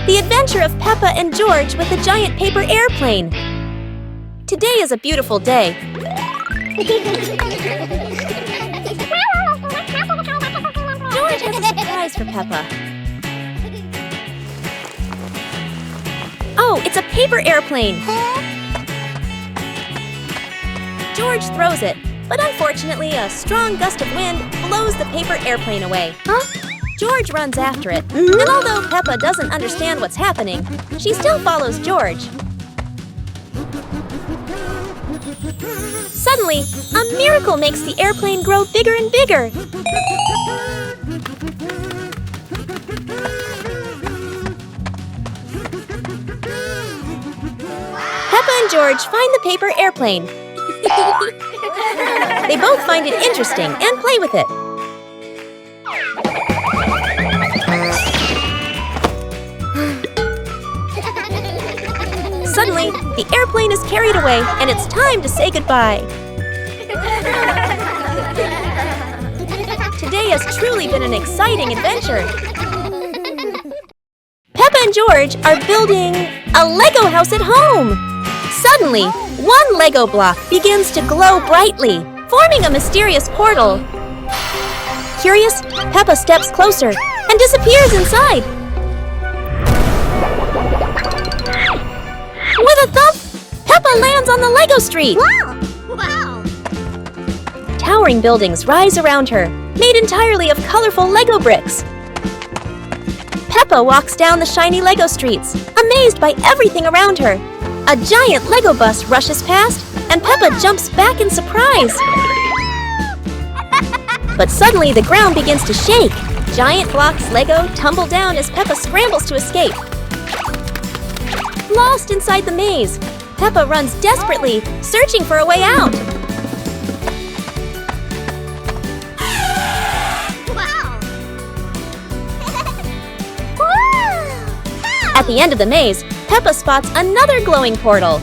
The adventure of Peppa and George with a giant paper airplane. Today is a beautiful day. George has a surprise for Peppa. Oh, it's a paper airplane. George throws it, but unfortunately a strong gust of wind blows the paper airplane away. George runs after it, and although Peppa doesn't understand what's happening, she still follows George. Suddenly, a miracle makes the airplane grow bigger and bigger. Peppa and George find the paper airplane. They both find it interesting and play with it. Suddenly, the airplane is carried away, and it's time to say goodbye. Today has truly been an exciting adventure. Peppa and George are building a Lego house at home. Suddenly, one Lego block begins to glow brightly, forming a mysterious portal. Curious, Peppa steps closer and disappears inside. With a thump, Peppa lands on the Lego street. Wow! Towering buildings rise around her, made entirely of colorful Lego bricks. Peppa walks down the shiny Lego streets, amazed by everything around her. A giant Lego bus rushes past, and Peppa jumps back in surprise. But suddenly the ground begins to shake. Giant blocks Lego tumble down as Peppa scrambles to escape. Lost inside the maze, Peppa runs desperately, searching for a way out. Wow! At the end of the maze, Peppa spots another glowing portal.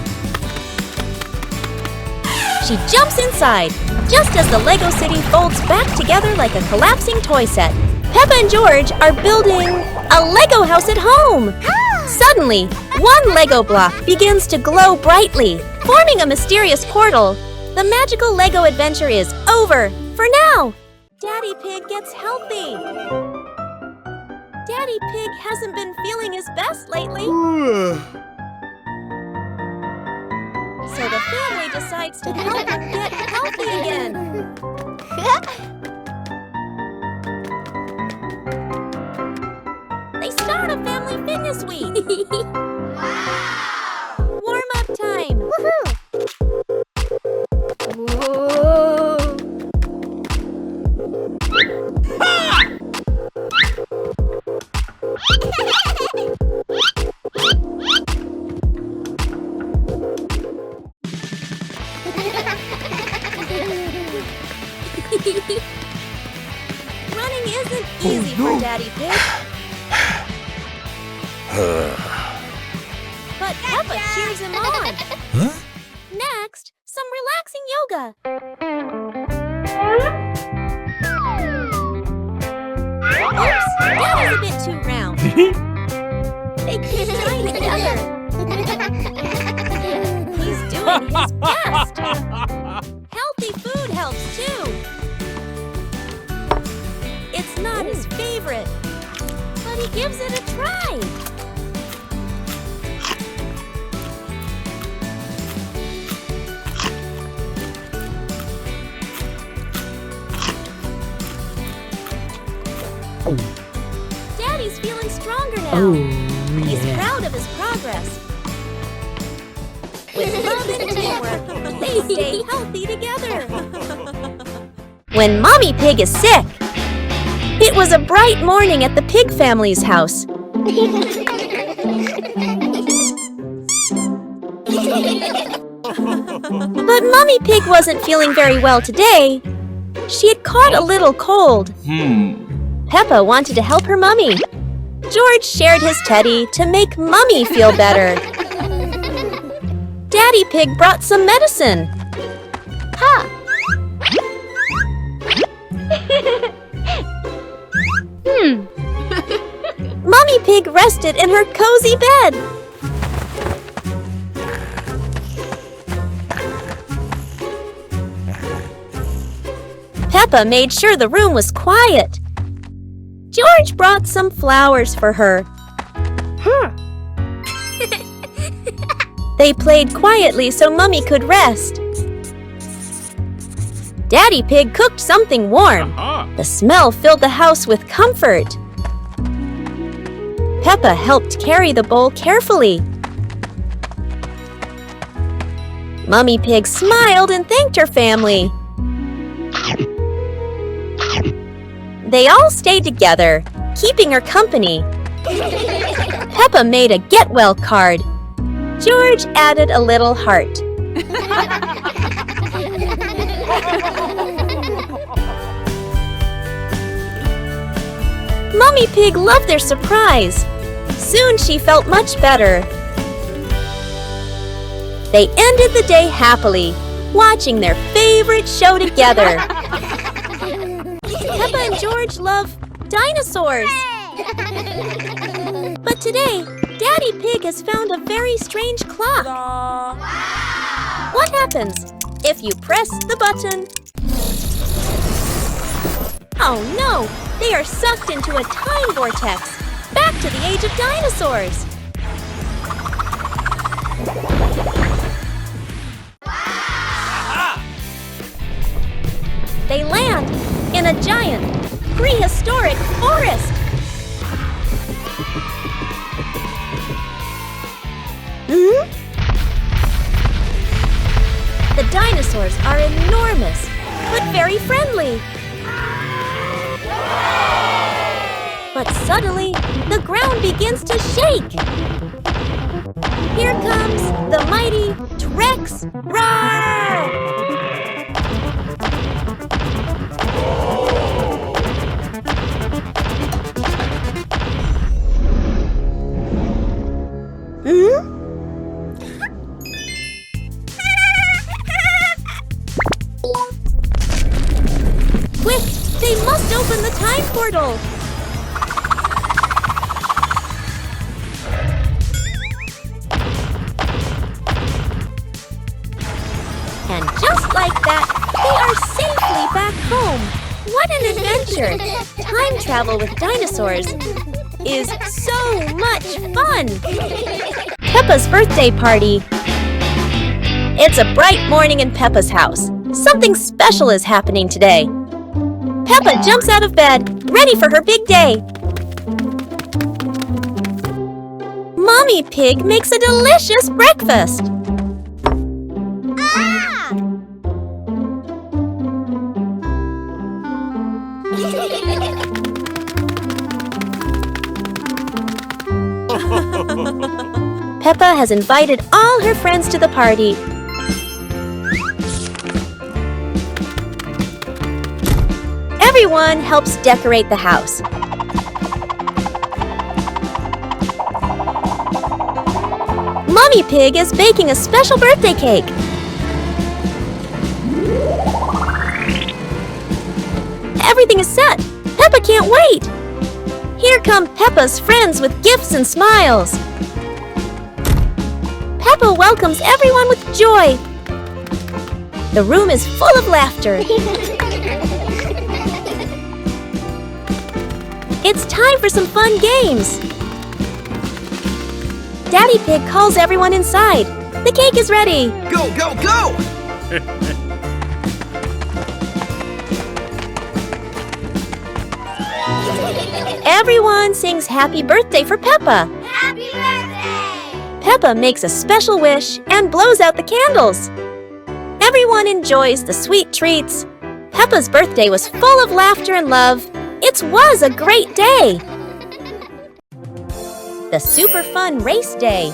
She jumps inside, just as the Lego city folds back together like a collapsing toy set. Peppa and George are building a Lego house at home. Suddenly, one Lego block begins to glow brightly, forming a mysterious portal. The magical Lego adventure is over for now. Daddy Pig gets healthy. Daddy Pig hasn't been feeling his best lately. So the family decides to help him get healthy again. They start a family fitness week. Wow! Warm-up time. Woohoo! Running isn't easy for Daddy Pig. But Peppa cheers him on. Huh? Next, some relaxing yoga. Oops, that is a bit too round. They keep trying together. He's doing his best. Healthy food helps too. It's not his favorite, but he gives it a try. Daddy's feeling stronger now. He's proud of his progress. With love and teamwork, they stay healthy together. When Mommy Pig is sick, it was a bright morning at the Pig family's house. But Mommy Pig wasn't feeling very well today. She had caught a little cold. Peppa wanted to help her mummy. George shared his teddy to make Mummy feel better. Daddy Pig brought some medicine. Ha! Mummy Pig rested in her cozy bed. Peppa made sure the room was quiet. George brought some flowers for her. They played quietly so Mummy could rest. Daddy Pig cooked something warm. The smell filled the house with comfort. Peppa helped carry the bowl carefully. Mummy Pig smiled and thanked her family. They all stayed together, keeping her company. Peppa made a get well card. George added a little heart. Mummy Pig loved their surprise. Soon she felt much better. They ended the day happily, watching their favorite show together. Peppa and George love dinosaurs. But today, Daddy Pig has found a very strange clock. What happens if you press the button? Oh no! They are sucked into a time vortex, back to the age of dinosaurs. They land in a giant, prehistoric forest. The dinosaurs are enormous, but very friendly. But suddenly, the ground begins to shake. Here comes the mighty T-Rex. Roar! Quick! They must open the time portal! And just like that, they are safely back home. What an adventure! Time travel with dinosaurs is so much fun! Peppa's birthday party. It's a bright morning in Peppa's house. Something special is happening today. Peppa jumps out of bed, ready for her big day. Mommy Pig makes a delicious breakfast. Peppa has invited all her friends to the party. Everyone helps decorate the house. Mummy Pig is baking a special birthday cake. Everything is set. Peppa can't wait. Here come Peppa's friends with gifts and smiles. Peppa welcomes everyone with joy. The room is full of laughter. It's time for some fun games. Daddy Pig calls everyone inside. The cake is ready. Go, go, go! Everyone sings happy birthday for Peppa. Happy birthday! Peppa makes a special wish and blows out the candles. Everyone enjoys the sweet treats. Peppa's birthday was full of laughter and love. It was a great day. The super fun race day.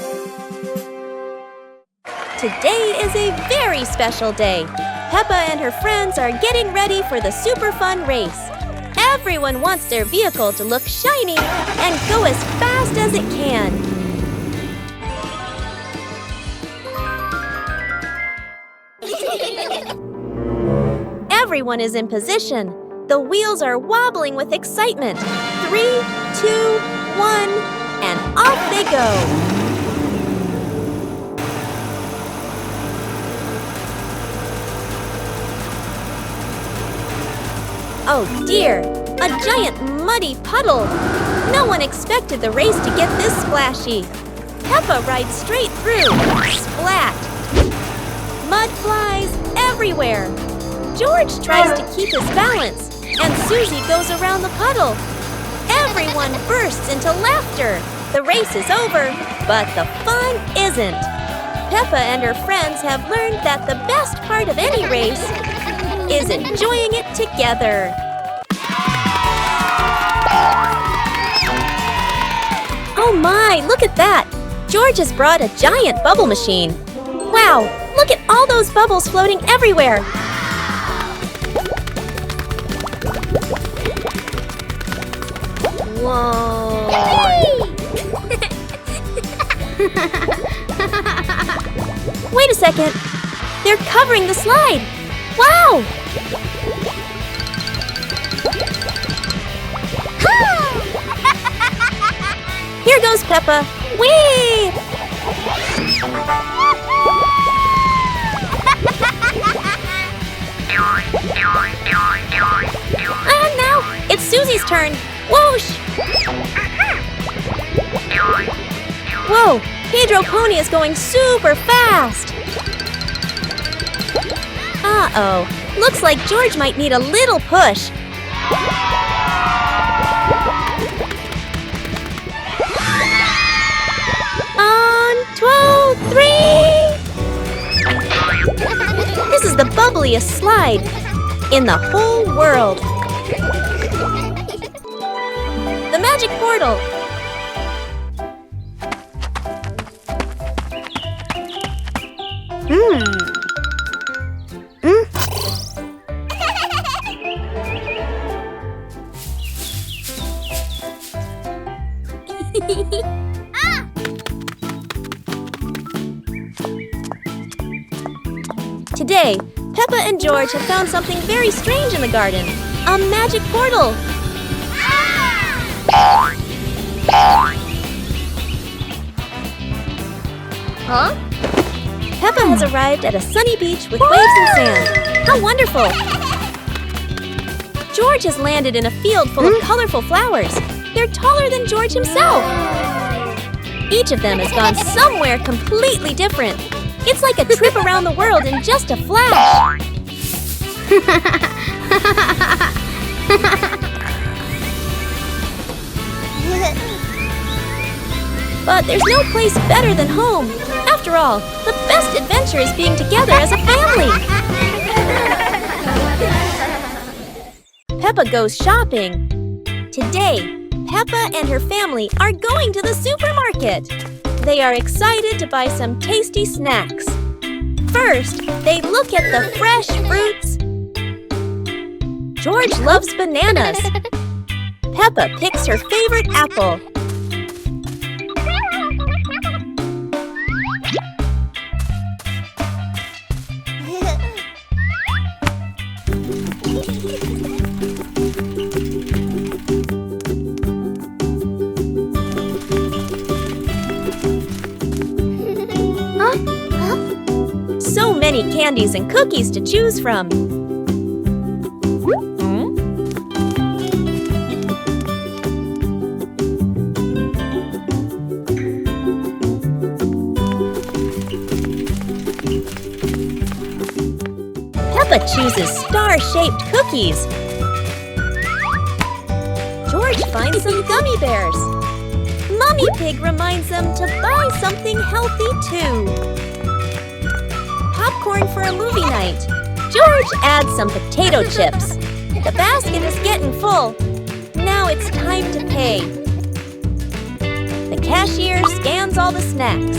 Today is a very special day. Peppa and her friends are getting ready for the super fun race. Everyone wants their vehicle to look shiny and go as fast as it can. Everyone is in position. The wheels are wobbling with excitement. 3, 2, one, and off they go. Oh dear, a giant muddy puddle. No one expected the race to get this splashy. Peppa rides straight through. Splat! Mud flies everywhere. George tries to keep his balance, and Susie goes around the puddle. Everyone bursts into laughter. The race is over, but the fun isn't. Peppa and her friends have learned that the best part of any race is enjoying it together. Oh my, look at that! George has brought a giant bubble machine. Wow, look at all those bubbles floating everywhere. Whoa! Wait a second. They're covering the slide. Wow! Here goes Peppa. Whee! And now it's Susie's turn. Whoosh! Whoa! Pedro Pony is going super fast. Uh-oh. Looks like George might need a little push. On 2, 3! This is the bubbliest slide in the whole world. The magic portal. Today, Peppa and George have found something very strange in the garden. A magic portal. Huh? Peppa has arrived at a sunny beach with waves and sand. How wonderful! George has landed in a field full of colorful flowers. They're taller than George himself. Each of them has gone somewhere completely different. It's like a trip around the world in just a flash. But there's no place better than home. After all, the best adventure is being together as a family. Peppa goes shopping. Today, Peppa and her family are going to the supermarket. They are excited to buy some tasty snacks. First, they look at the fresh fruits. George loves bananas. Peppa picks her favorite apple. So many candies and cookies to choose from. Peppa chooses star-shaped cookies. George finds some gummy bears. Mummy Pig reminds them to buy something healthy too. Popcorn for a movie night. George adds some potato chips. The basket is getting full. Now it's time to pay. The cashier scans all the snacks.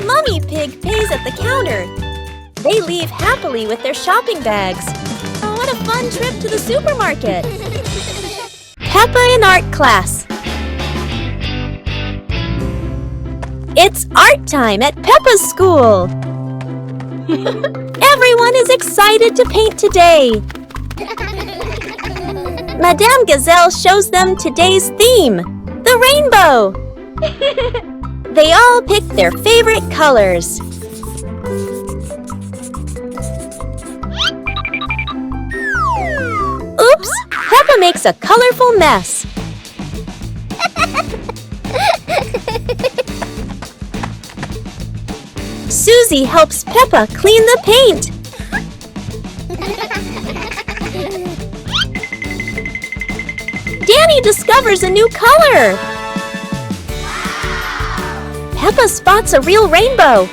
Mummy Pig pays at the counter. They leave happily with their shopping bags. Oh, what a fun trip to the supermarket! Peppa in art class. It's art time at Peppa's school. Everyone is excited to paint today. Madame Gazelle shows them today's theme, the rainbow. They all pick their favorite colors. Oops! Peppa makes a colorful mess. Susie helps Peppa clean the paint. Danny discovers a new color. Peppa spots a real rainbow.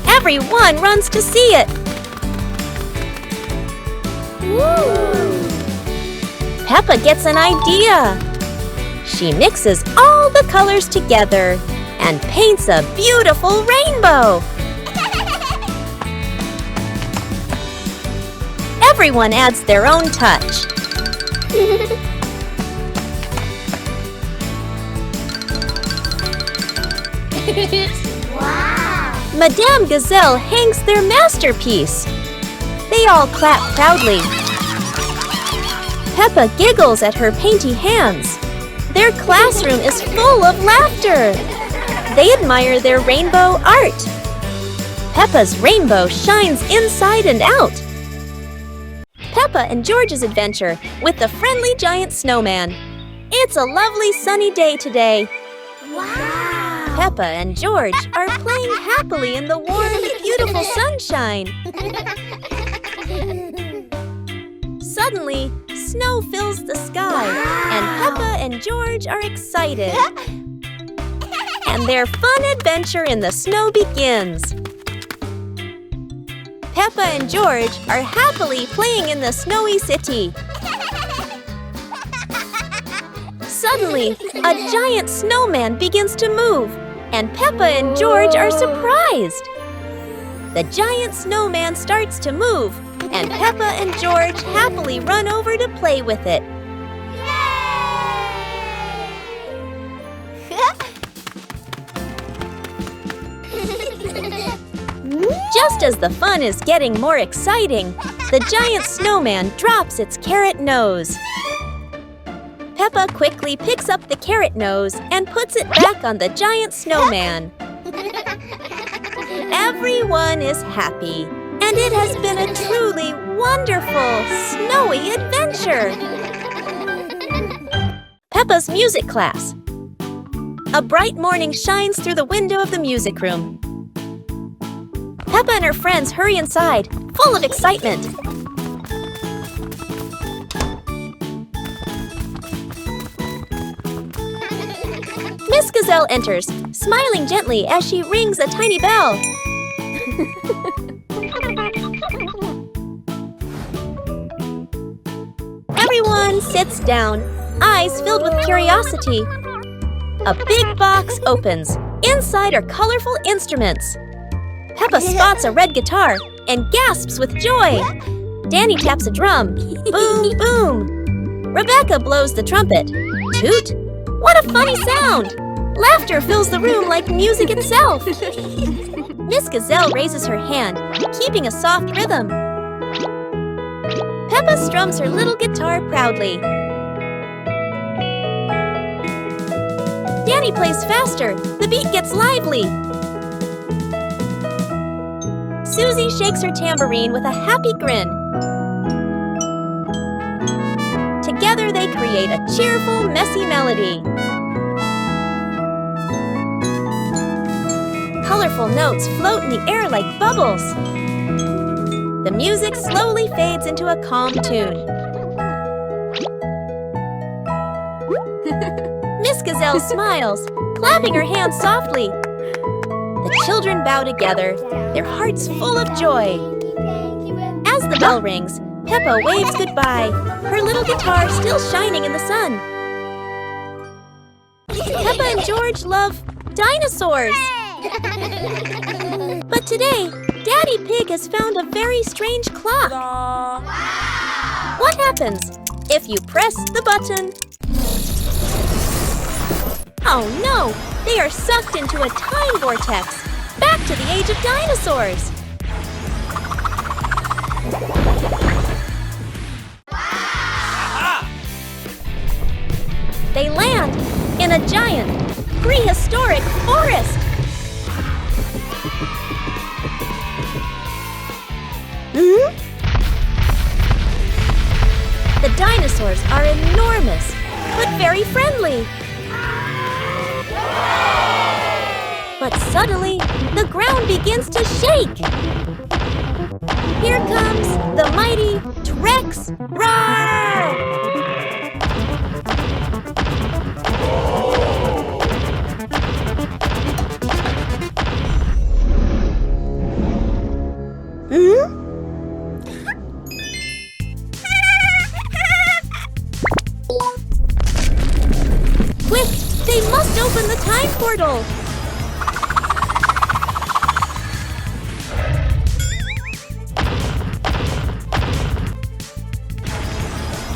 Everyone runs to see it. Peppa gets an idea. She mixes all the colors together and paints a beautiful rainbow. Everyone adds their own touch. Wow! Madame Gazelle hangs their masterpiece. They all clap proudly. Peppa giggles at her painty hands. Their classroom is full of laughter. They admire their rainbow art. Peppa's rainbow shines inside and out. Peppa and George's adventure with the friendly giant snowman. It's a lovely sunny day today. Wow! Peppa and George are playing happily in the warm, beautiful sunshine. Suddenly, snow fills the sky, and Peppa and George are excited. And their fun adventure in the snow begins. Peppa and George are happily playing in the snowy city. Suddenly, a giant snowman begins to move, and Peppa and George are surprised. The giant snowman starts to move, and Peppa and George happily run over to play with it. Just as the fun is getting more exciting, the giant snowman drops its carrot nose. Peppa quickly picks up the carrot nose and puts it back on the giant snowman. Everyone is happy, and it has been a truly wonderful, snowy adventure. Peppa's music class. A bright morning shines through the window of the music room. Peppa and her friends hurry inside, full of excitement. Miss Gazelle enters, smiling gently as she rings a tiny bell. Everyone sits down, eyes filled with curiosity. A big box opens. Inside are colorful instruments. Peppa spots a red guitar and gasps with joy. Danny taps a drum. Boom, boom. Rebecca blows the trumpet. Toot! What a funny sound! Laughter fills the room like music itself. Miss Gazelle raises her hand, keeping a soft rhythm. Peppa strums her little guitar proudly. Danny plays faster. The beat gets lively. Susie shakes her tambourine with a happy grin. Together they create a cheerful, messy melody. Colorful notes float in the air like bubbles. The music slowly fades into a calm tune. Miss Gazelle smiles, clapping her hands softly. The children bow together, their hearts full of joy. As the bell rings, Peppa waves goodbye, her little guitar still shining in the sun. Peppa and George love dinosaurs. But today, Daddy Pig has found a very strange clock. What happens if you press the button? Oh no! They are sucked into a time vortex, back to the age of dinosaurs. They land in a giant, prehistoric forest. The dinosaurs are enormous, but very friendly. But suddenly, the ground begins to shake. Here comes the mighty T-Rex. Roar! Quick! They must open the time portal!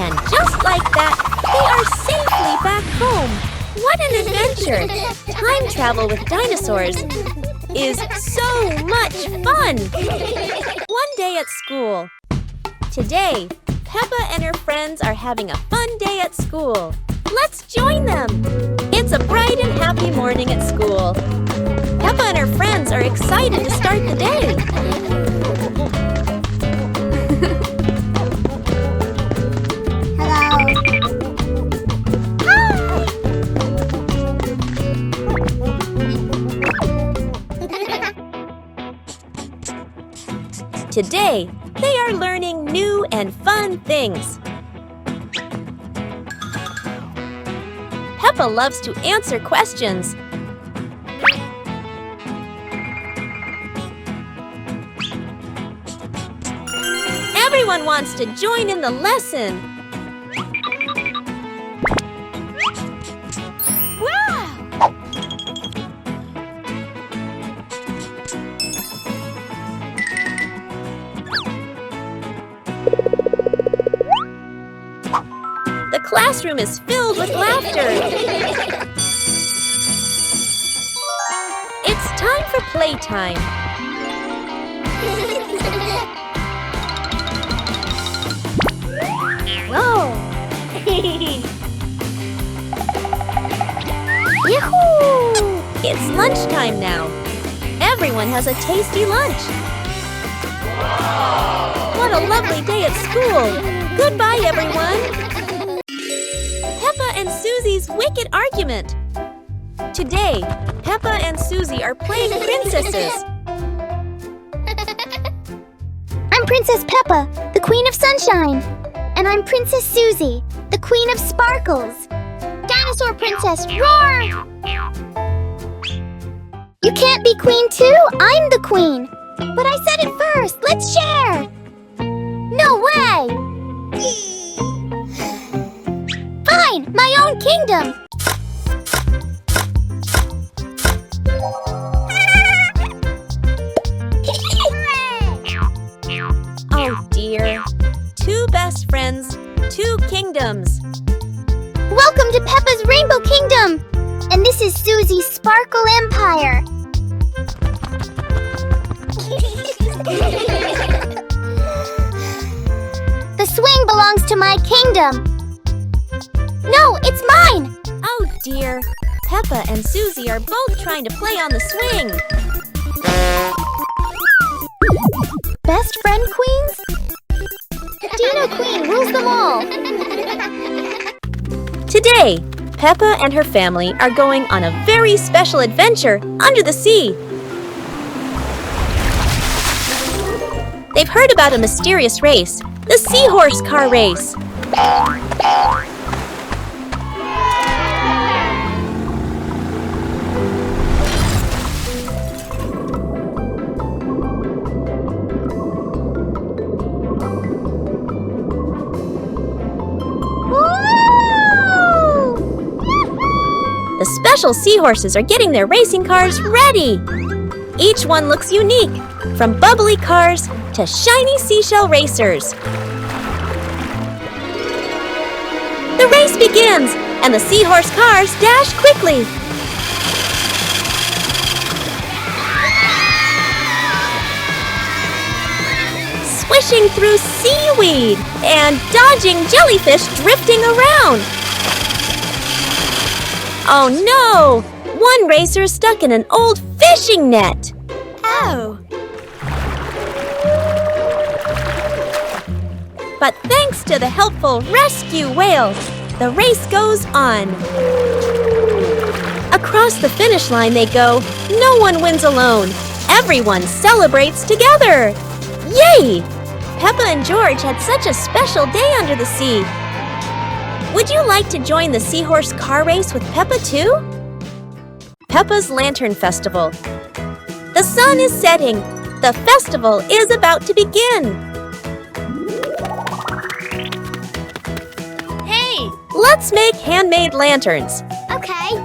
And just like that, they are safely back home! What an adventure! Time travel with dinosaurs is so much fun! One day at school. Today, Peppa and her friends are having a fun day at school. Let's join them! It's a bright and happy morning at school. Peppa and her friends are excited to start the day. Today, they are learning new and fun things. Peppa loves to answer questions. Everyone wants to join in the lesson. Wow! The classroom is filled with laughter. It's time for playtime. Whoa! Yahoo! It's lunchtime now. Everyone has a tasty lunch. What a lovely day at school. Goodbye, everyone. Peppa and Susie's wicked argument. Today, Peppa and Susie are playing princesses. I'm Princess Peppa, the Queen of Sunshine. And I'm Princess Susie, the Queen of Sparkles. Dinosaur Princess, roar! You can't be queen too, I'm the queen. But I said it first, let's share. No way! Fine, my own kingdom. Oh dear. Two best friends, two kingdoms. Welcome to Peppa's Rainbow Kingdom. And this is Susie's Sparkle Empire. The swing belongs to my kingdom. No, it's mine! Oh dear. Peppa and Susie are both trying to play on the swing. Best friend queens? Dino Queen rules them all. Today, Peppa and her family are going on a very special adventure under the sea. They've heard about a mysterious race, the seahorse car race. The special seahorses are getting their racing cars ready. Each one looks unique, from bubbly cars to shiny seashell racers. The race begins, and the seahorse cars dash quickly. Swishing through seaweed and dodging jellyfish drifting around. Oh no! One racer is stuck in an old fishing net. Oh. But thanks to the helpful rescue whale, the race goes on. Across the finish line they go. No one wins alone. Everyone celebrates together. Yay! Peppa and George had such a special day under the sea. Would you like to join the Seahorse car race with Peppa too? Peppa's Lantern Festival. The sun is setting. The festival is about to begin. Hey! Let's make handmade lanterns. Okay.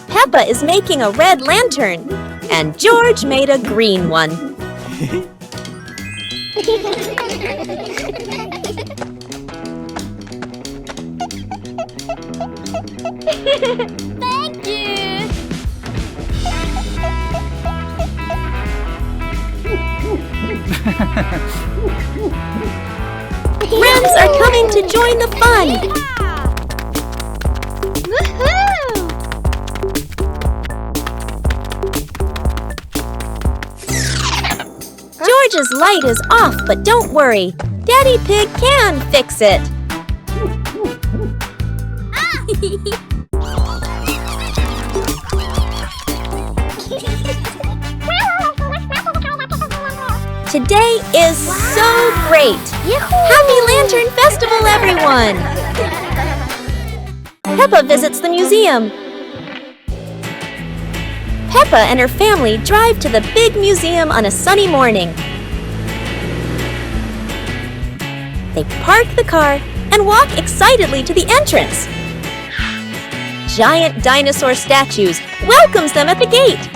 Peppa is making a red lantern, and George made a green one. Thank you. Friends are coming to join the fun. Woohoo! George's light is off, but don't worry. Daddy Pig can fix it. Today is so great. Happy Lantern Festival, everyone! Peppa visits the museum. Peppa and her family drive to the big museum on a sunny morning. They park the car and walk excitedly to the entrance. Giant dinosaur statues welcomes them at the gate.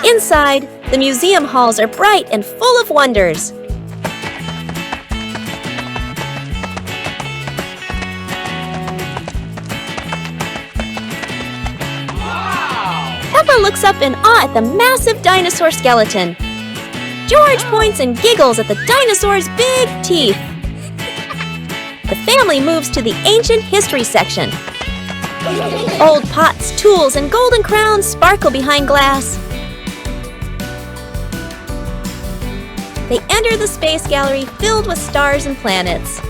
Inside, the museum halls are bright and full of wonders. Peppa looks up in awe at the massive dinosaur skeleton. George points and giggles at the dinosaur's big teeth. The family moves to the ancient history section. Old pots, tools, and golden crowns sparkle behind glass. They enter the space gallery filled with stars and planets.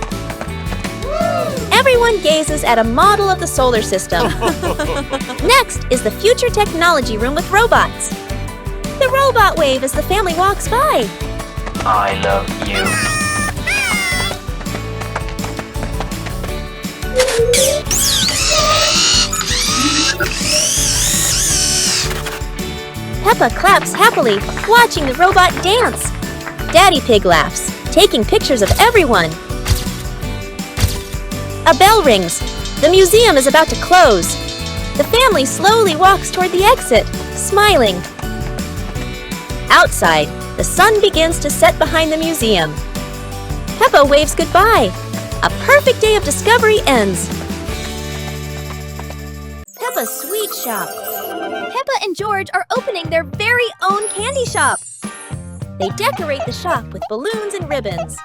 Everyone gazes at a model of the solar system. Next is the future technology room with robots. The robot wave as the family walks by. I love you. Peppa claps happily, watching the robot dance. Daddy Pig laughs, taking pictures of everyone. A bell rings. The museum is about to close. The family slowly walks toward the exit, smiling. Outside, the sun begins to set behind the museum. Peppa waves goodbye. A perfect day of discovery ends. Peppa's Sweet Shop. Peppa and George are opening their very own candy shop. They decorate the shop with balloons and ribbons.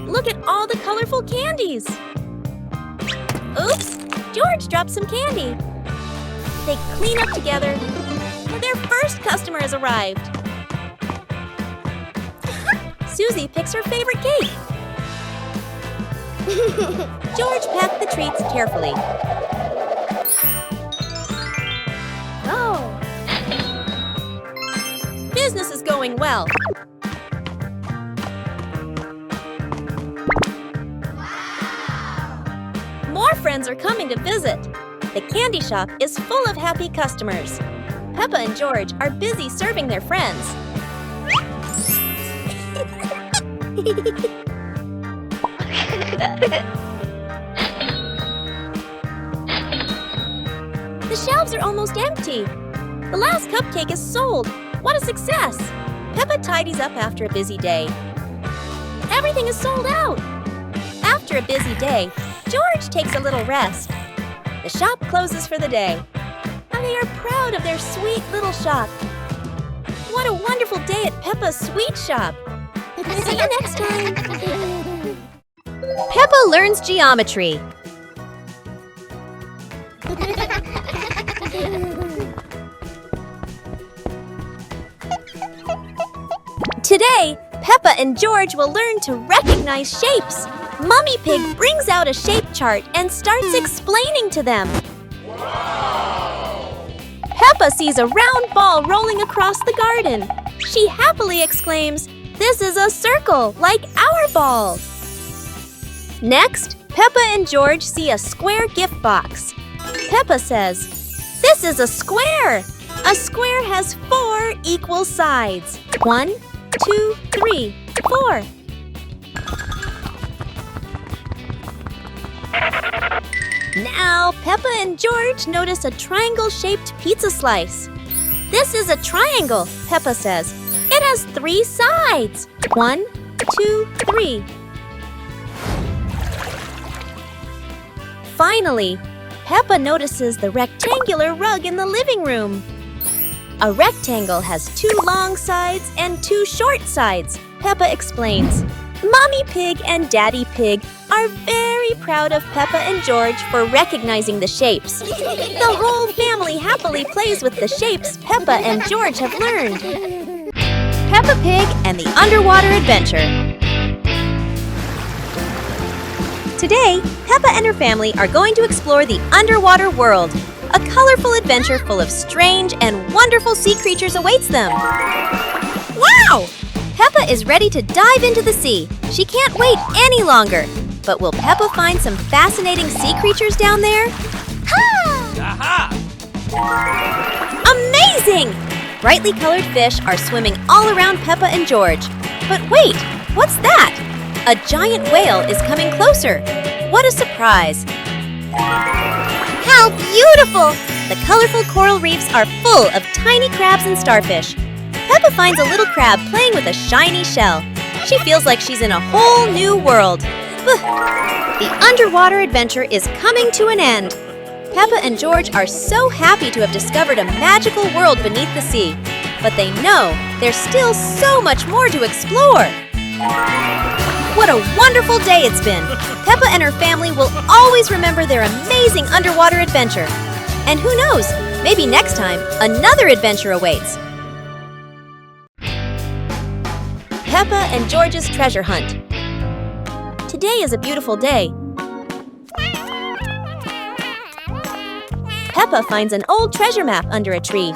Look at all the colorful candies! Oops! George dropped some candy. They clean up together, and their first customer has arrived. Susie picks her favorite cake. George packed the treats carefully. Oh! Business is going well. More friends are coming to visit. The candy shop is full of happy customers. Peppa and George are busy serving their friends. The shelves are almost empty. The last cupcake is sold. What a success! Peppa tidies up after a busy day. Everything is sold out. After a busy day, George takes a little rest. The shop closes for the day. And they are proud of their sweet little shop. What a wonderful day at Peppa's Sweet Shop. See you next time. Peppa learns geometry. Today, Peppa and George will learn to recognize shapes. Mummy Pig brings out a shape chart and starts explaining to them. Wow! Peppa sees a round ball rolling across the garden. She happily exclaims, "This is a circle, like our ball." Next, Peppa and George see a square gift box. Peppa says, "This is a square. A square has 4 equal sides. 1, 2, 3, 4. Now, Peppa and George notice a triangle-shaped pizza slice. "This is a triangle," Peppa says. "It has 3 sides. 1, 2, 3. Finally, Peppa notices the rectangular rug in the living room. A rectangle has 2 long sides and 2 short sides, Peppa explains. Mommy Pig and Daddy Pig are very proud of Peppa and George for recognizing the shapes. The whole family happily plays with the shapes Peppa and George have learned. Peppa Pig and the Underwater Adventure. Today, Peppa and her family are going to explore the underwater world. A colorful adventure full of strange and wonderful sea creatures awaits them. Wow! Peppa is ready to dive into the sea. She can't wait any longer. But will Peppa find some fascinating sea creatures down there? Aha! Amazing! Brightly colored fish are swimming all around Peppa and George. But wait, what's that? A giant whale is coming closer. What a surprise! How beautiful! The colorful coral reefs are full of tiny crabs and starfish. Peppa finds a little crab playing with a shiny shell. She feels like she's in a whole new world. The underwater adventure is coming to an end. Peppa and George are so happy to have discovered a magical world beneath the sea. But they know there's still so much more to explore. What a wonderful day it's been! Peppa and her family will always remember their amazing underwater adventure. And who knows, maybe next time, another adventure awaits. Peppa and George's treasure hunt. Today is a beautiful day. Peppa finds an old treasure map under a tree.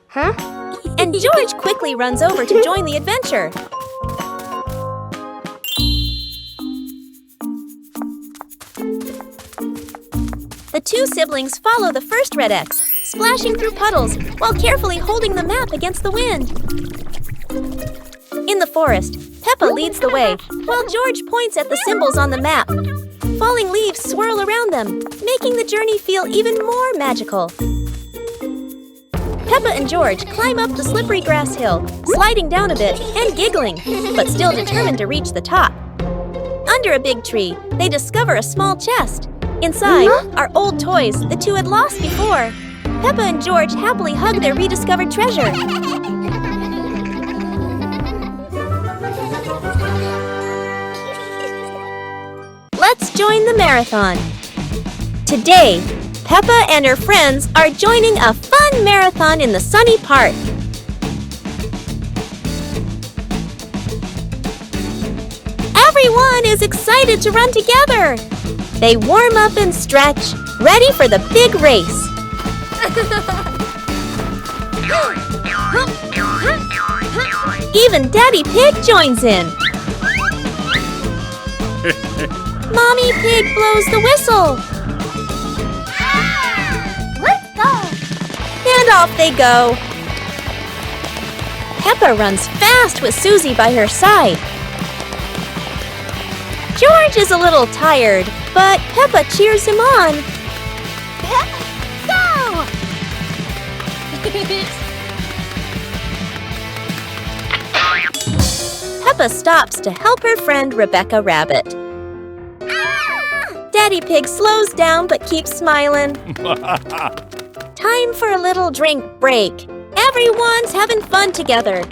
Huh? And George quickly runs over to join the adventure. The 2 siblings follow the first red X, splashing through puddles while carefully holding the map against the wind. In the forest, Peppa leads the way, while George points at the symbols on the map. Falling leaves swirl around them, making the journey feel even more magical. Peppa and George climb up the slippery grass hill, sliding down a bit and giggling, but still determined to reach the top. Under a big tree, they discover a small chest. Inside are old toys the 2 had lost before. Peppa and George happily hug their rediscovered treasure. Let's join the marathon. Today, Peppa and her friends are joining a fun marathon in the sunny park. Everyone is excited to run together. They warm up and stretch, ready for the big race. Even Daddy Pig joins in. Mommy Pig blows the whistle. Let's go! And off they go. Peppa runs fast with Susie by her side. George is a little tired, but Peppa cheers him on. Go! Peppa stops to help her friend Rebecca Rabbit. Daddy Pig slows down but keeps smiling. Time for a little drink break. Everyone's having fun together.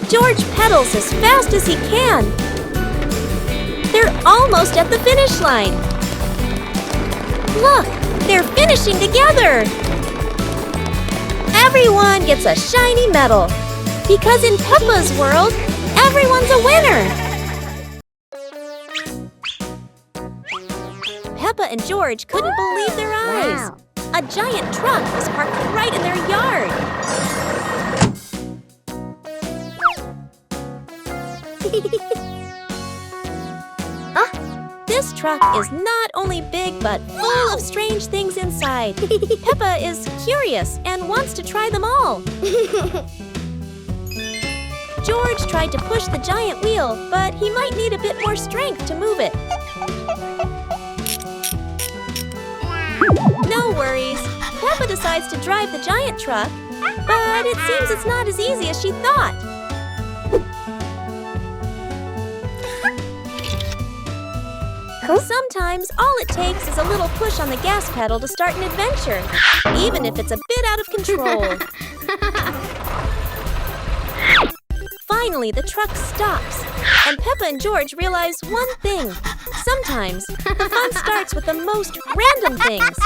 George pedals as fast as he can. They're almost at the finish line. Look, they're finishing together. Everyone gets a shiny medal. Because in Peppa's world, everyone's a winner. Peppa and George couldn't believe their eyes. Wow. A giant truck was parked right in their yard. This truck is not only big but full of strange things inside. Peppa is curious and wants to try them all. George tried to push the giant wheel, but he might need a bit more strength to move it. No worries. Peppa decides to drive the giant truck, but it seems it's not as easy as she thought. Sometimes all it takes is a little push on the gas pedal to start an adventure, even if it's a bit out of control. Finally, the truck stops, and Peppa and George realize one thing. Sometimes, the fun starts with the most random things.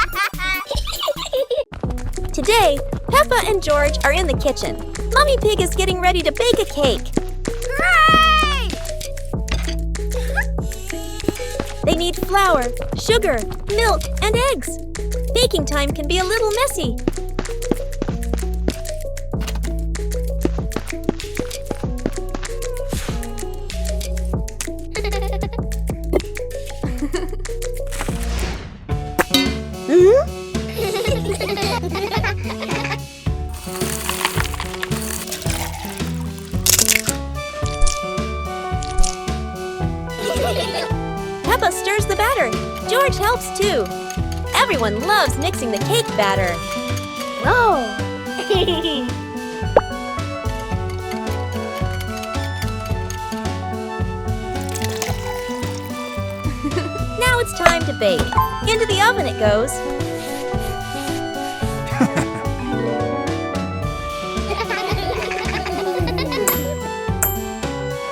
Today, Peppa and George are in the kitchen. Mommy Pig is getting ready to bake a cake. Hooray! They need flour, sugar, milk, and eggs. Baking time can be a little messy. Peppa stirs the batter. George helps too. Everyone loves mixing the cake batter. Oh! Now it's time to bake. Into the oven it goes.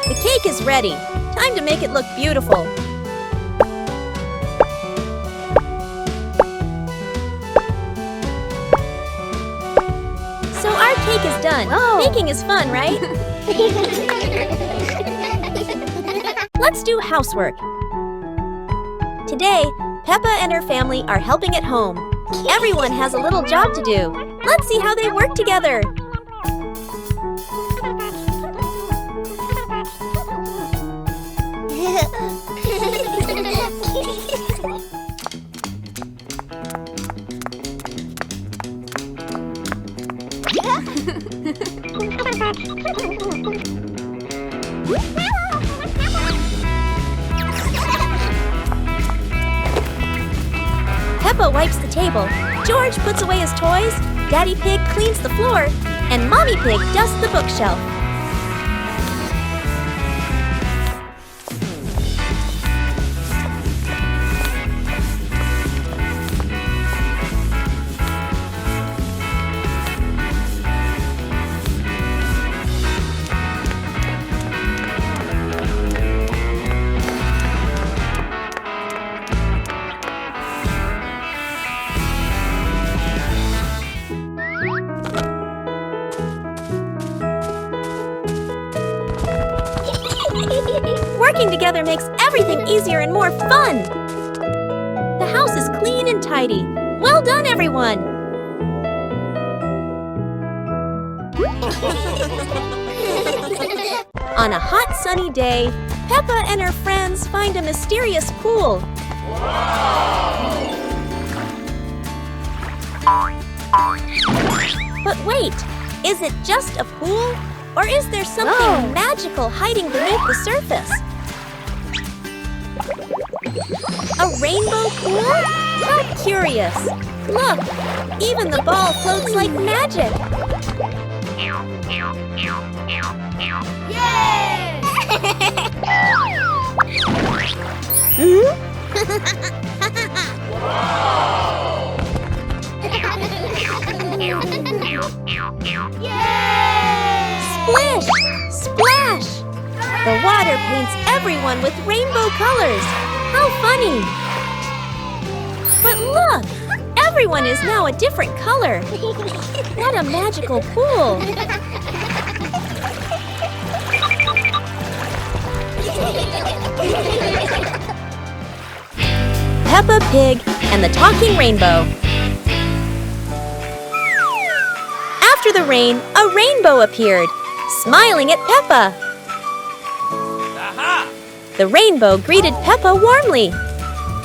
The cake is ready. Time to make it look beautiful. So our cake is done. Oh. Baking is fun, right? Let's do housework. Today, Peppa and her family are helping at home. Everyone has a little job to do. Let's see how they work together. Peppa wipes the table, George puts away his toys, Daddy Pig cleans the floor, and Mommy Pig dusts the bookshelf. Working together makes everything easier and more fun. The house is clean and tidy. Well done, everyone! On a hot, sunny day, Peppa and her friends find a mysterious pool. But wait, is it just a pool? Or is there something magical hiding beneath the surface? A rainbow pool? How curious! Look, even the ball floats like magic! Yay! Splish! Splash! The water paints everyone with rainbow colors! How funny! But look! Everyone is now a different color! What a magical pool! Peppa Pig and the Talking Rainbow. After the rain, a rainbow appeared, smiling at Peppa. Aha! The rainbow greeted Peppa warmly.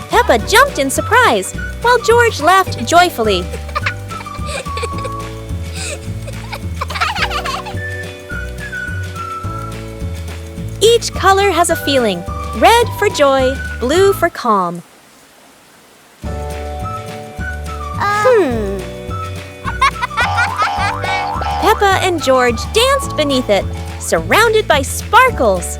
Peppa jumped in surprise, while George laughed joyfully. Each color has a feeling. Red for joy, blue for calm. Peppa and George danced beneath it, surrounded by sparkles.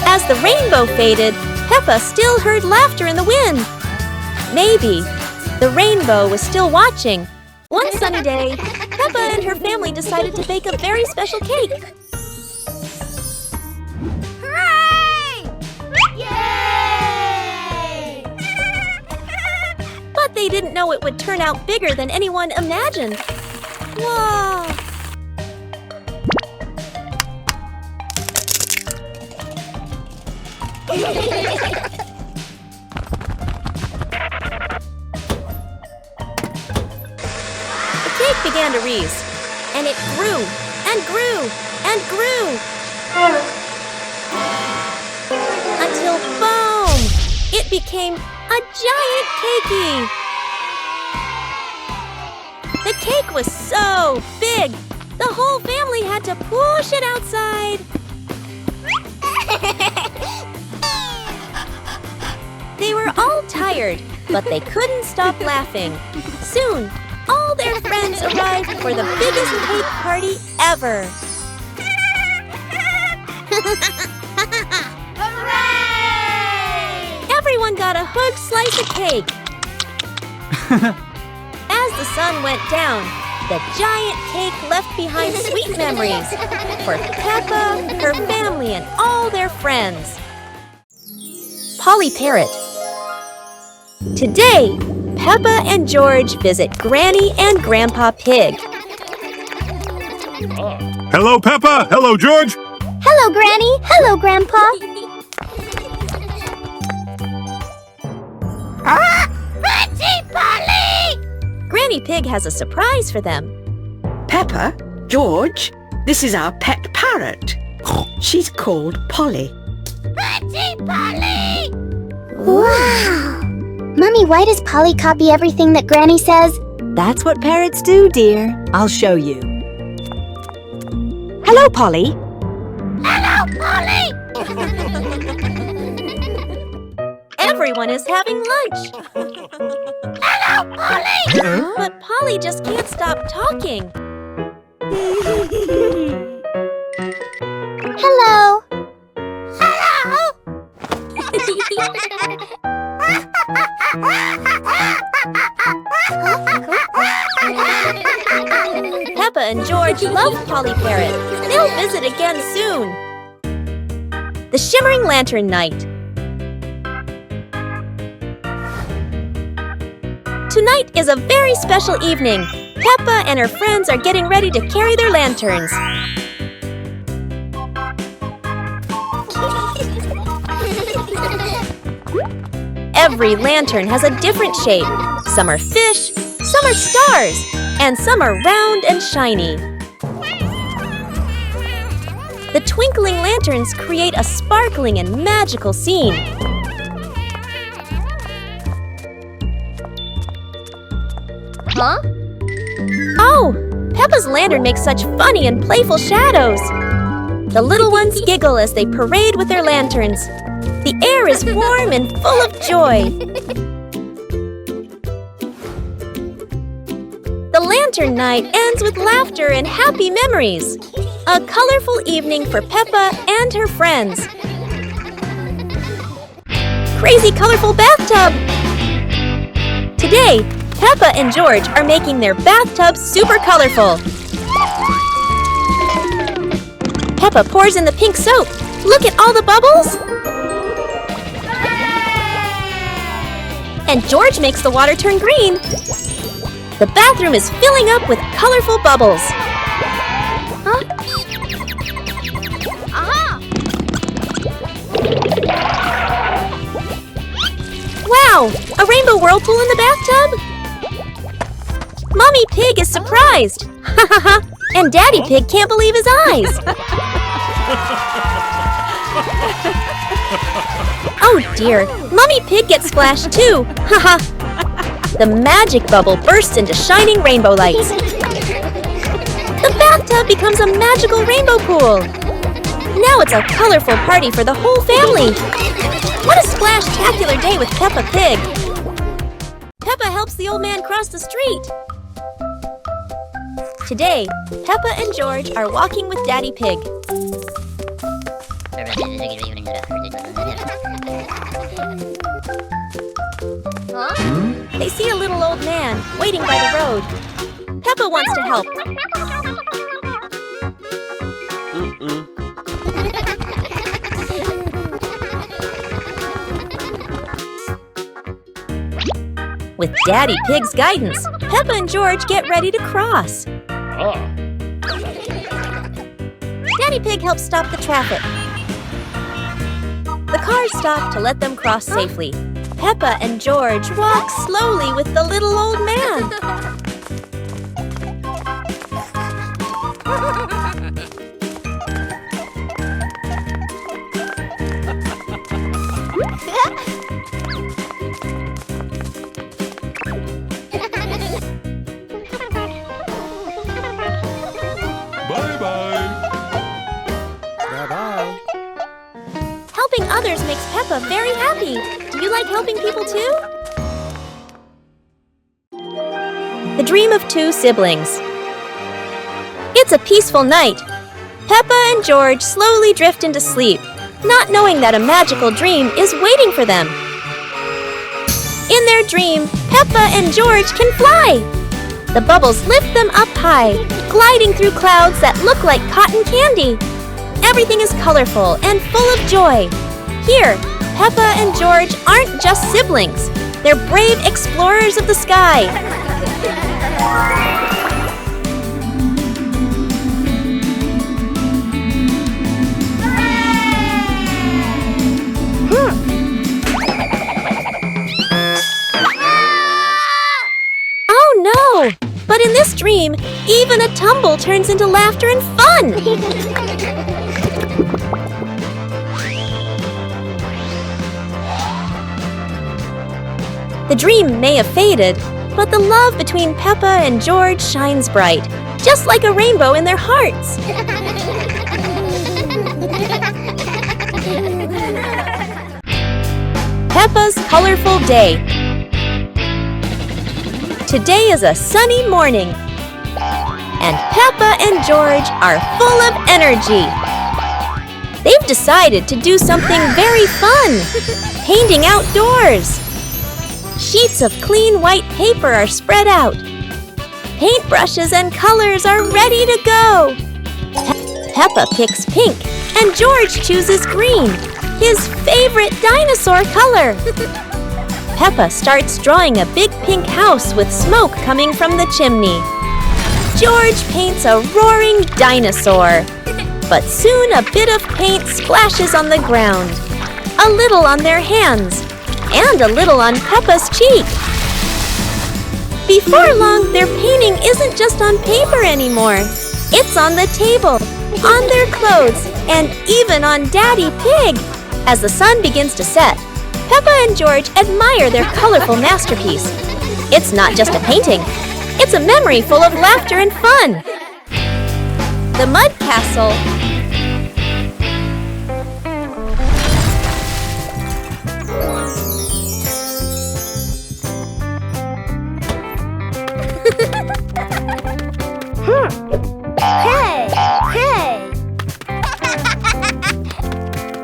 As the rainbow faded, Peppa still heard laughter in the wind. Maybe the rainbow was still watching. One sunny day, Peppa and her family decided to bake a very special cake. Hooray! Yay! But they didn't know it would turn out bigger than anyone imagined. Whoa! The cake began to rise, and it grew and grew and grew until, boom! It became a giant cakey. The cake was so big, the whole family had to push it outside. They were all tired, but they couldn't stop laughing. Soon, all their friends arrived for the biggest cake party ever. Hooray! Everyone got a huge slice of cake. As the sun went down, the giant cake left behind sweet memories for Peppa, her family, and all their friends. Polly Parrot. Today, Peppa and George visit Granny and Grandpa Pig. Hello, Peppa. Hello, George. Hello, Granny. Hello, Grandpa. Pretty Polly! Granny Pig has a surprise for them. Peppa, George, this is our pet parrot. She's called Polly. Pretty Polly! Wow! Mummy, why does Polly copy everything that Granny says? That's what parrots do, dear. I'll show you. Hello, Polly. Hello, Polly! Everyone is having lunch. Hello, Polly! But Polly just can't stop talking. Hello! Hello! Peppa and George love Polly Parrot. They'll visit again soon. The Shimmering Lantern Night. Tonight is a very special evening. Peppa and her friends are getting ready to carry their lanterns. Every lantern has a different shape. Some are fish, some are stars, and some are round and shiny. The twinkling lanterns create a sparkling and magical scene. Huh? Oh! Peppa's lantern makes such funny and playful shadows. The little ones giggle as they parade with their lanterns. The air is warm and full of joy. The lantern night ends with laughter and happy memories. A colorful evening for Peppa and her friends. Crazy colorful bathtub! Today, Peppa and George are making their bathtub super colorful. Peppa pours in the pink soap. Look at all the bubbles! And George makes the water turn green. The bathroom is filling up with colorful bubbles. Huh? Aha! Wow! A rainbow whirlpool in the bathtub? Mommy Pig is surprised! Ha ha ha! And Daddy Pig can't believe his eyes! Oh dear! Mommy Pig gets splashed too! Ha ha! The magic bubble bursts into shining rainbow lights. The bathtub becomes a magical rainbow pool! Now it's a colorful party for the whole family! What a splash-tacular day with Peppa Pig! Peppa helps the old man cross the street. Today, Peppa and George are walking with Daddy Pig. Huh? They see a little old man waiting by the road. Peppa wants to help. With Daddy Pig's guidance, Peppa and George get ready to cross. Daddy Pig helps stop the traffic. The cars stop to let them cross safely. Peppa and George walk slowly with the little old man. Helping others makes Peppa very happy. Do you like helping people too? The Dream of Two Siblings. It's a peaceful night. Peppa and George slowly drift into sleep, not knowing that a magical dream is waiting for them. In their dream, Peppa and George can fly. The bubbles lift them up high, gliding through clouds that look like cotton candy. Everything is colorful and full of joy. Here, Peppa and George aren't just siblings. They're brave explorers of the sky. Oh no! But in this dream, even a tumble turns into laughter and fun! The dream may have faded, but the love between Peppa and George shines bright, just like a rainbow in their hearts. Peppa's colorful day. Today is a sunny morning, and Peppa and George are full of energy. They've decided to do something very fun, painting outdoors. Sheets of clean white paper are spread out. Paintbrushes and colors are ready to go. Peppa picks pink, and George chooses green, his favorite dinosaur color. Peppa starts drawing a big pink house with smoke coming from the chimney. George paints a roaring dinosaur. But soon a bit of paint splashes on the ground, a little on their hands, and a little on Peppa's cheek. Before long, their painting isn't just on paper anymore. It's on the table, on their clothes, and even on Daddy Pig. As the sun begins to set, Peppa and George admire their colorful masterpiece. It's not just a painting. It's a memory full of laughter and fun. The Mud Castle. Hey!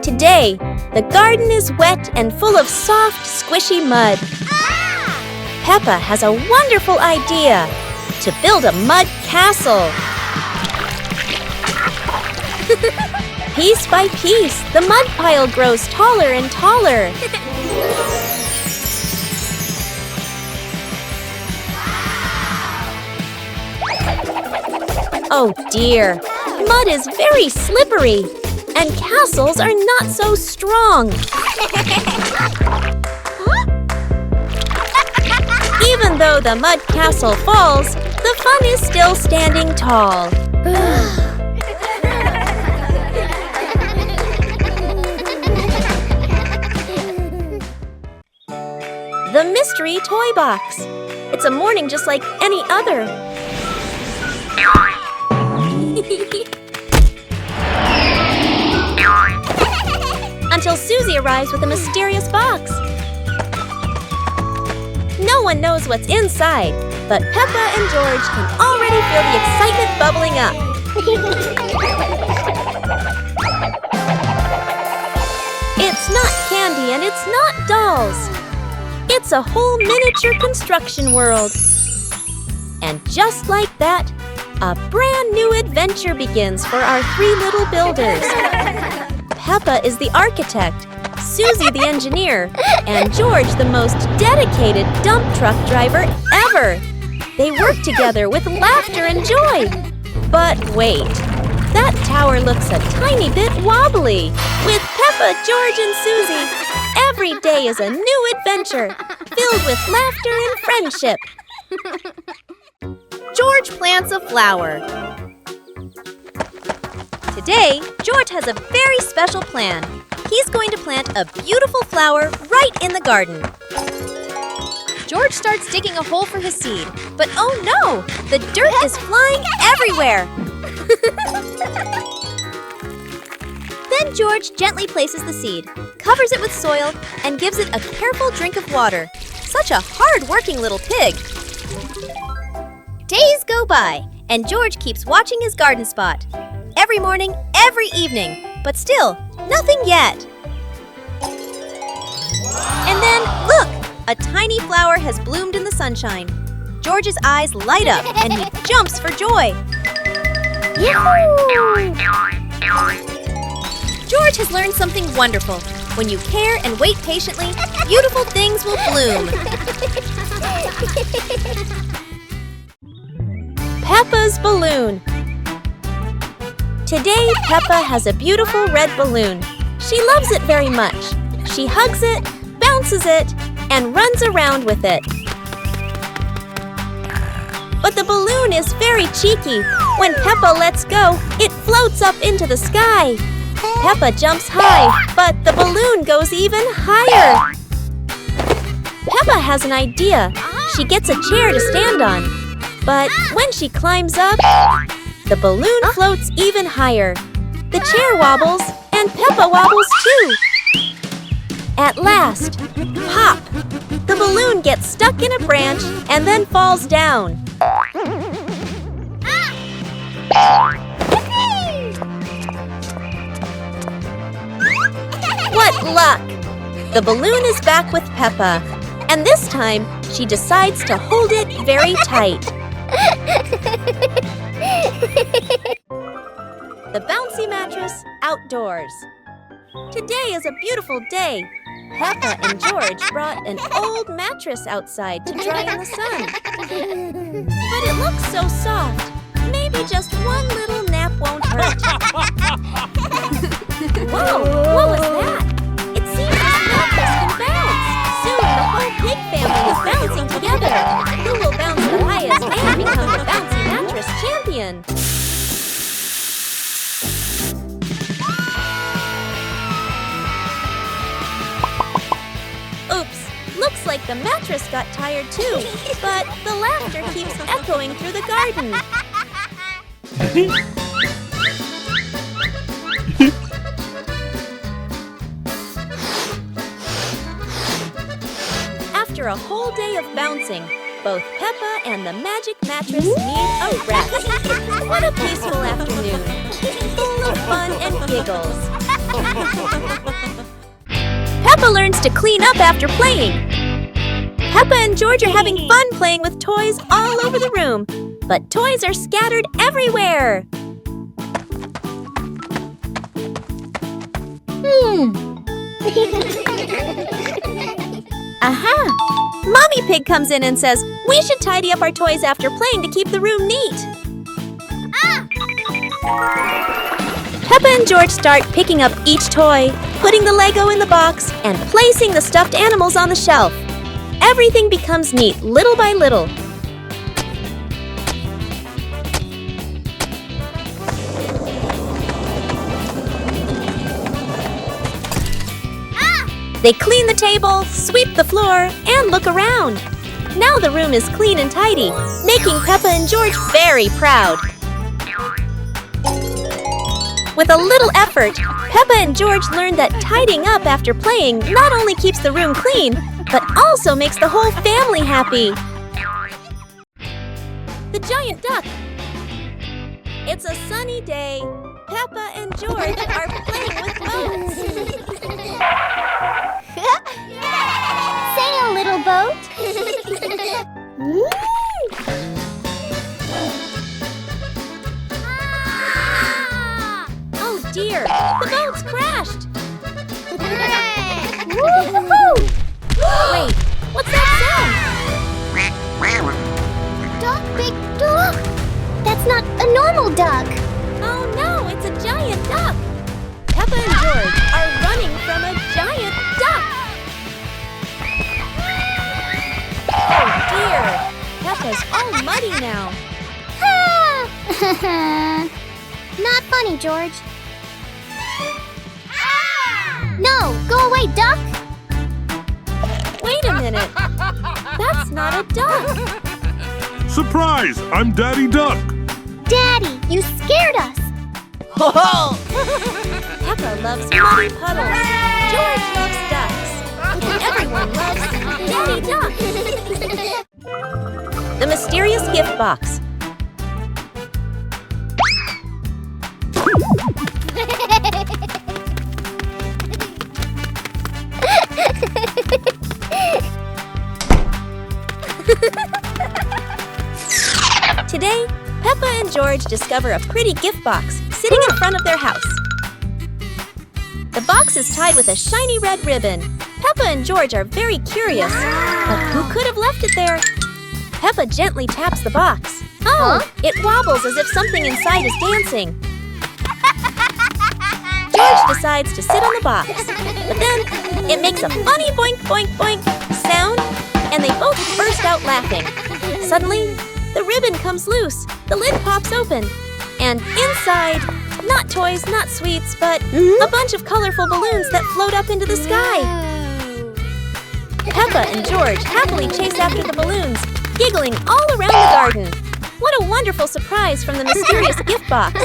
Today, the garden is wet and full of soft, squishy mud. Peppa has a wonderful idea to build a mud castle. Piece by piece, the mud pile grows taller and taller. Oh dear, mud is very slippery, and castles are not so strong. Even though the mud castle falls, the fun is still standing tall. The mystery toy box. It's a morning just like any other. Until Susie arrives with a mysterious box. No one knows what's inside, but Peppa and George can already feel the excitement bubbling up. It's not candy and it's not dolls. It's a whole miniature construction world. And just like that, a brand new adventure begins for our three little builders. Peppa is the architect, Susie the engineer, and George the most dedicated dump truck driver ever. They work together with laughter and joy. But wait, that tower looks a tiny bit wobbly. With Peppa, George, and Susie, every day is a new adventure filled with laughter and friendship. George plants a flower. Today, George has a very special plan. He's going to plant a beautiful flower right in the garden. George starts digging a hole for his seed, but oh no! The dirt is flying everywhere! Then George gently places the seed, covers it with soil, and gives it a careful drink of water. Such a hard-working little pig! Days go by, and George keeps watching his garden spot. Every morning, every evening, but still, nothing yet. And then, look! A tiny flower has bloomed in the sunshine. George's eyes light up, and he jumps for joy. Yahoo! George has learned something wonderful. When you care and wait patiently, beautiful things will bloom. Peppa's balloon. Today, Peppa has a beautiful red balloon. She loves it very much. She hugs it, bounces it, and runs around with it. But the balloon is very cheeky. When Peppa lets go, it floats up into the sky. Peppa jumps high, but the balloon goes even higher. Peppa has an idea. She gets a chair to stand on. But when she climbs up, the balloon floats even higher. The chair wobbles, and Peppa wobbles too. At last, pop! The balloon gets stuck in a branch and then falls down. What luck! The balloon is back with Peppa, and this time she decides to hold it very tight. The bouncy mattress outdoors. Today is a beautiful day. Peppa and George brought an old mattress outside to dry in the sun. But it looks so soft. Maybe just one little nap won't hurt. Whoa, what was that? It seems this mattress can bounce. The mattress got tired too, but the laughter keeps echoing through the garden. After a whole day of bouncing, both Peppa and the magic mattress need a rest. What a peaceful afternoon, full of fun and giggles. Peppa learns to clean up after playing. Peppa and George are having fun playing with toys all over the room, but toys are scattered everywhere. Aha! Mommy Pig comes in and says, we should tidy up our toys after playing to keep the room neat. Peppa and George start picking up each toy, putting the Lego in the box, and placing the stuffed animals on the shelf. Everything becomes neat little by little. They clean the table, sweep the floor, and look around. Now the room is clean and tidy, making Peppa and George very proud. With a little effort, Peppa and George learned that tidying up after playing not only keeps the room clean, but also makes the whole family happy. The giant duck. It's a sunny day. Peppa and George are playing with boats. Sail, little boat. Oh dear, the boat's crashed. Woo-hoo-hoo! Wait, what's that Duck, big duck. That's not a normal duck. sound? Oh no, it's a giant duck. Peppa and George are running from a giant duck. Oh dear, Peppa's all muddy now. Not funny, George. No, go away, duck. Wait a minute, that's not a duck. Surprise! I'm Daddy Duck. Daddy, you scared us. Peppa loves muddy puddles. George loves ducks. And everyone loves Daddy Duck. The mysterious gift box. Today, Peppa and George discover a pretty gift box sitting in front of their house. The box is tied with a shiny red ribbon. Peppa and George are very curious, but who could have left it there? Peppa gently taps the box. Oh, it wobbles as if something inside is dancing. George decides to sit on the box, but then it makes a funny boink boink boink sound, and they both burst out laughing. Suddenly, the ribbon comes loose, the lid pops open, and inside, not toys, not sweets, but a bunch of colorful balloons that float up into the sky. Peppa and George happily chase after the balloons, giggling all around the garden. What a wonderful surprise from the mysterious gift box.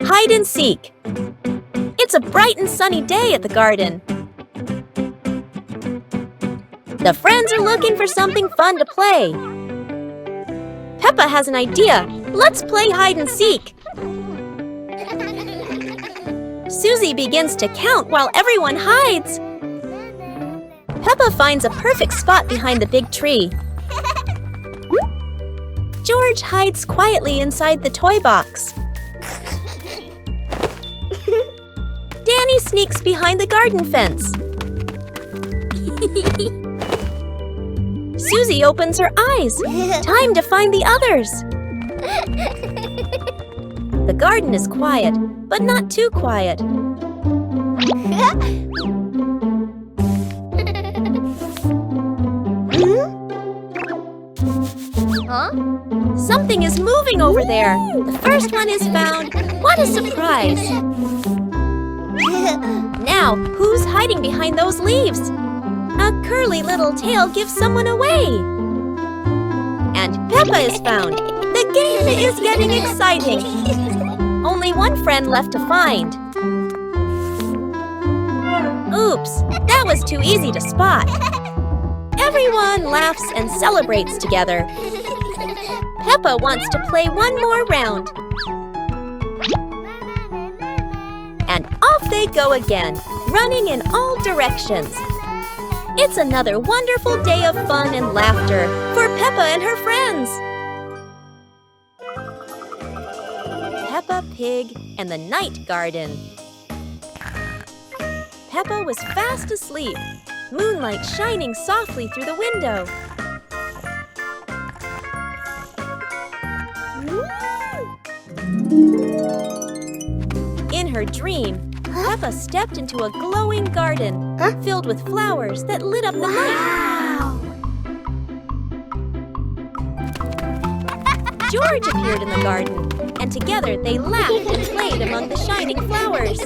Hide and seek. It's a bright and sunny day at the garden. The friends are looking for something fun to play. Peppa has an idea. Let's play hide and seek. Susie begins to count while everyone hides. Peppa finds a perfect spot behind the big tree. George hides quietly inside the toy box. Danny sneaks behind the garden fence. Susie opens her eyes. Time to find the others. The garden is quiet, but not too quiet. Something is moving over there. The first one is found. What a surprise. Now, who's hiding behind those leaves? A curly little tail gives someone away. And Peppa is found. The game is getting exciting. Only one friend left to find. Oops, that was too easy to spot. Everyone laughs and celebrates together. Peppa wants to play one more round. And off they go again, running in all directions. It's another wonderful day of fun and laughter for Peppa and her friends. Peppa Pig and the Night Garden. Peppa was fast asleep, moonlight shining softly through the window. In her dream, Peppa stepped into a glowing garden filled with flowers that lit up the night. George appeared in the garden, and together they laughed and played among the shining flowers.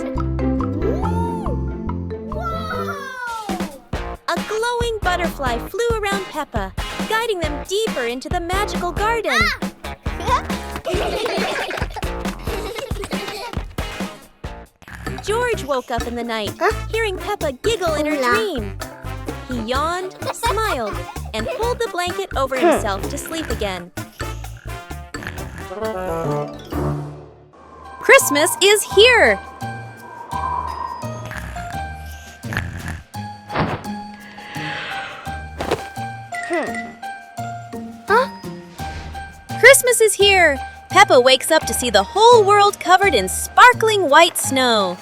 A glowing butterfly flew around Peppa, guiding them deeper into the magical garden. George woke up in the night, hearing Peppa giggle in her dream. He yawned, smiled, and pulled the blanket over himself to sleep again. Christmas is here! Christmas is here! Peppa wakes up to see the whole world covered in sparkling white snow.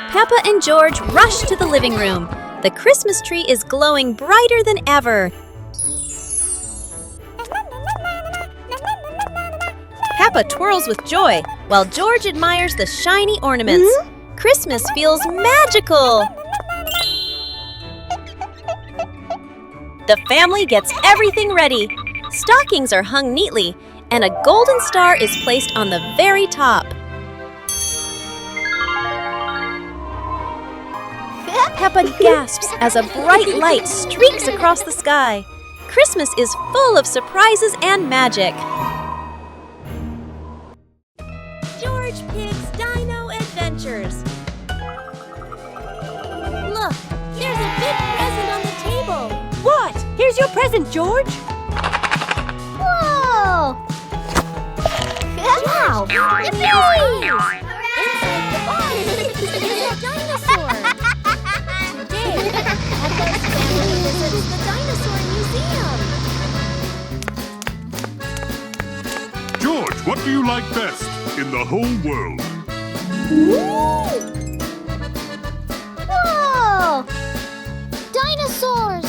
Peppa and George rush to the living room. The Christmas tree is glowing brighter than ever. Peppa twirls with joy, while George admires the shiny ornaments. Christmas feels magical! The family gets everything ready. Stockings are hung neatly, and a golden star is placed on the very top. Peppa gasps as a bright light streaks across the sky. Christmas is full of surprises and magic. George Pig's Dino Adventures. Look, there's a big present on the table. What? Here's your present, George. Whoa! Wow! Inside the box is a dinosaur. Today, Peppa's family visits the dinosaur museum. George, what do you like best in the whole world? Whoa! Dinosaurs!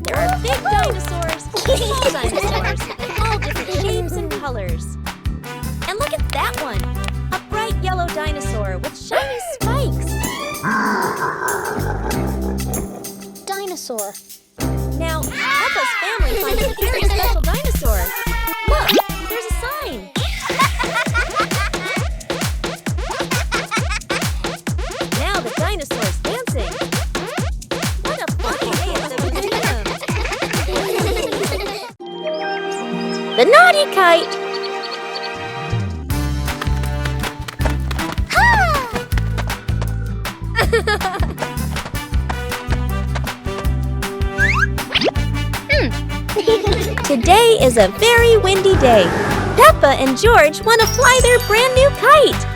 There are big dinosaurs, small dinosaurs, and all different shapes and colors. And look at that one, a bright yellow dinosaur with shiny spikes. Dinosaur. Now, Peppa's family finds a very special dinosaur. Look, there's a sign. Now the dinosaur's dancing. What a funny day at the museum. The naughty kite. Today is a very windy day. Peppa and George want to fly their brand new kite.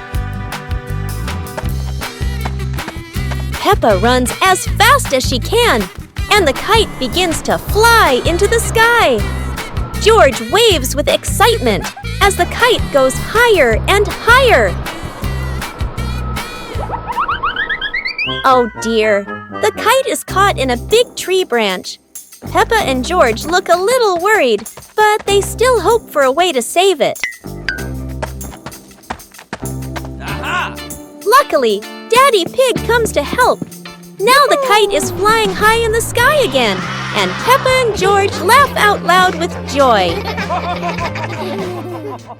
Peppa runs as fast as she can, and the kite begins to fly into the sky. George waves with excitement as the kite goes higher and higher. Oh dear, the kite is caught in a big tree branch. Peppa and George look a little worried, but they still hope for a way to save it. Aha! Luckily, Daddy Pig comes to help. Now the kite is flying high in the sky again, and Peppa and George laugh out loud with joy.